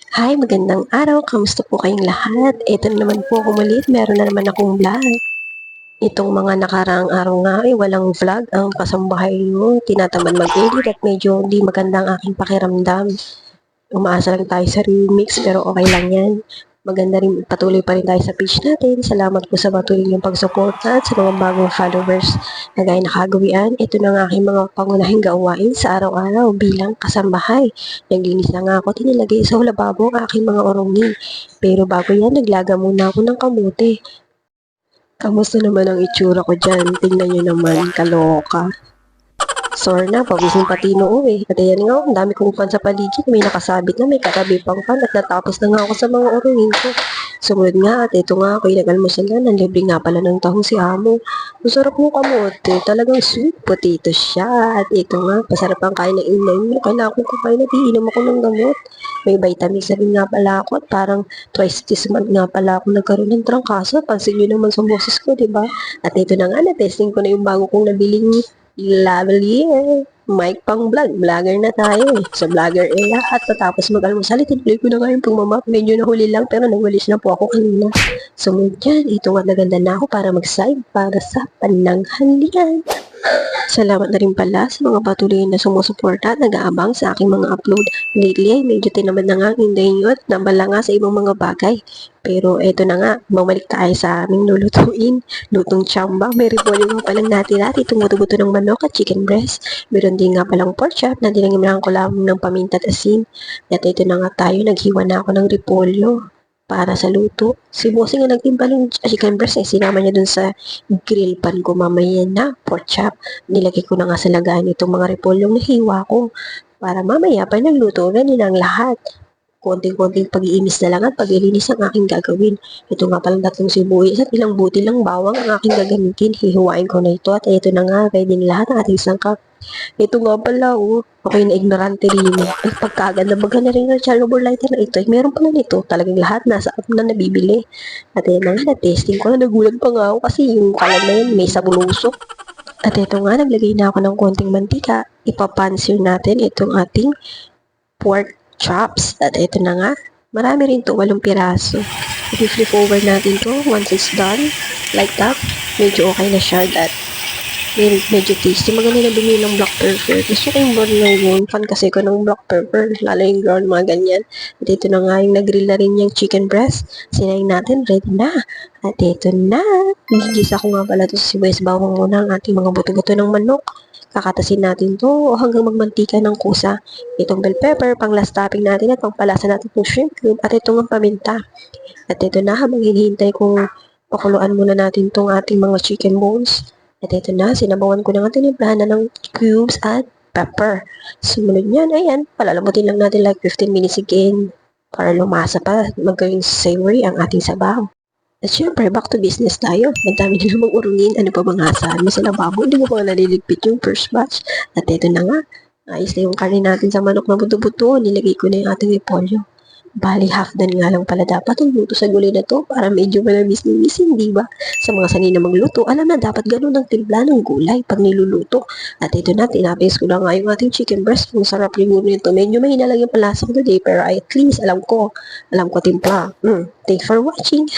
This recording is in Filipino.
Hi, magandang araw. Kamusta po kayong lahat? Ito na naman po ako muli. Meron na naman akong vlog. Itong mga nakaraang araw nga ay walang vlog ang kasambahay ko. Tinatamad mag-edit at medyo hindi maganda ang aking pakiramdam. Umaasa lang tayo sa remix pero okay lang yan. Maganda rin, patuloy pa rin tayo sa page natin. Salamat po sa patuloy niyong pagsuporta at sa mga bagong followers na gaya nakagawian. Ito na ang aking mga pangunahing gawain sa araw-araw bilang kasambahay. Naglinis na nga ako, tinilagay sa lababo ang aking mga orongin. Pero bago yan, naglaga muna ako ng kamote. Kamusta naman ang itsura ko dyan? Tingnan nyo naman, kaloka. Sore na, pawisin pati noo eh. At ayan nga, ang dami kong fan sa paligid. May nakasabit na, may katabi pang fan at natapos na nga ako sa mga orongin ko. Sumunod nga at ito nga ako nag-almusal na. Nanlibre nga pala ng tahong si Amo. Masarap ng kamote. Talagang sweet potato siya. At ito nga, pasarap ang kain ng inay mo. Kailangan kong kumain at iinom ako ng gamot. May vitamins na rin nga pala ako at parang twice this month nga pala ako nagkaroon ng trangkaso. Pansin nyo naman sa boses ko, diba? At ito na nga, na-testing ko na yung bago kong nabiling lavalier. Mike pang vlog. Vlogger na tayo eh. Sa vlogger era. At patapos mag-almusal, itinuloy ko na nga yung pagmamap. Medyo nahuli lang pero nagwalis na po ako kanina. Sumunod dyan, ito nga naganda na ako para mag-side para sa pananghalian. Salamat na rin pala sa mga patuloy na sumusuporta at nag-aabang sa aking mga upload. Lately ay medyo tinamad na nga ang hindayin nyo at nabala nga sa ibang mga bagay. Pero eto na nga, bumalik tayo sa aming lulutuin. Lutong tsamba, may repolyo nga palang natira at itong buto-buto ng manok at chicken breast. Meron din nga palang pork chop na dinangimlan ko lamang ng paminta at asin. At ito na nga tayo, naghiwa na ako ng repolyo para sa luto. Si Bossing nga nagtimpa ng chicken breast eh, sinama niya dun sa grill pan ko mamaya na pork chop. Nilagay ko na nga sa lagayan itong mga repolyong nahiwa ko para mamaya pa nagluto na ang lahat. Konting-konting pag-iimis na lang at pag-ilinis ang aking gagawin. Ito nga palang tatlong sibuyas at ilang buti lang bawang ang aking gagamitin. Hihiwain ko na ito at ito na nga, ready na lahat ang ating sangkap. Ito nga pala, oh. Ako'y na ignorante rin. Ay, pagkaganda baga na rin ng charcoal lighter na ito. Ay, meron pala nito. Talagang lahat nasa app na nabibili. At ayan na nga, na-testing ko na. Nagulat pa nga ako kasi yung kalan na yun, may sabulusok. At ito nga, naglagay na ako ng konting mantika. Ipapansin natin itong ating pork chops. At ito na nga, marami rin to, 8 piraso. I-flip over natin to once it's done. Like that, medyo okay na siya at medyo tasty. Maganda na bumili ng black pepper. Gusto ko yung brown na yun. Fan kasi ko ng black pepper. Lalo yung brown, mga ganyan. At ito na nga yung nagrill na rin yung chicken breast. Sinayin natin. Ready na. At ito na. Gigisa ko nga pala ito sa sibuyas bawang muna ang ating mga buto-buto ng manok. Kakatasin natin to hanggang magmantika ng kusa. Itong bell pepper, pang last topping natin at pangpalasa natin itong shrimp cube at itong ang paminta. At ito na, habang hinihintay kong pakuluan muna natin itong ating mga chicken bones. At ito na, sinabawan ko na nga tinimplahan na ng cubes at pepper. Sumunod niyan, ayan, palalamutin lang natin like 15 minutes again para lumasa pa, maging savory ang ating sabaw. At syempre, back to business tayo. Madami na namang urungin. Ano pa bang asahan mo sa lababo? Hindi mo pa naliligpit yung first batch. At ito na nga, ayos na yung karne natin sa manok na buto-buto. Nilagay ko na yung ating repolyo. Bali, half done nga lang pala dapat ang luto sa gulay na to para medyo manamis-namisin, di ba? Sa mga sanay na magluto, alam na dapat ganun ang timpla ng gulay pag niluluto. At ito na, tinapis ko na nga yung ating chicken breast. Ang sarap siguro nito. Medyo mahina lang yung palasa ko today, pero at least alam ko timpla. Thanks for watching.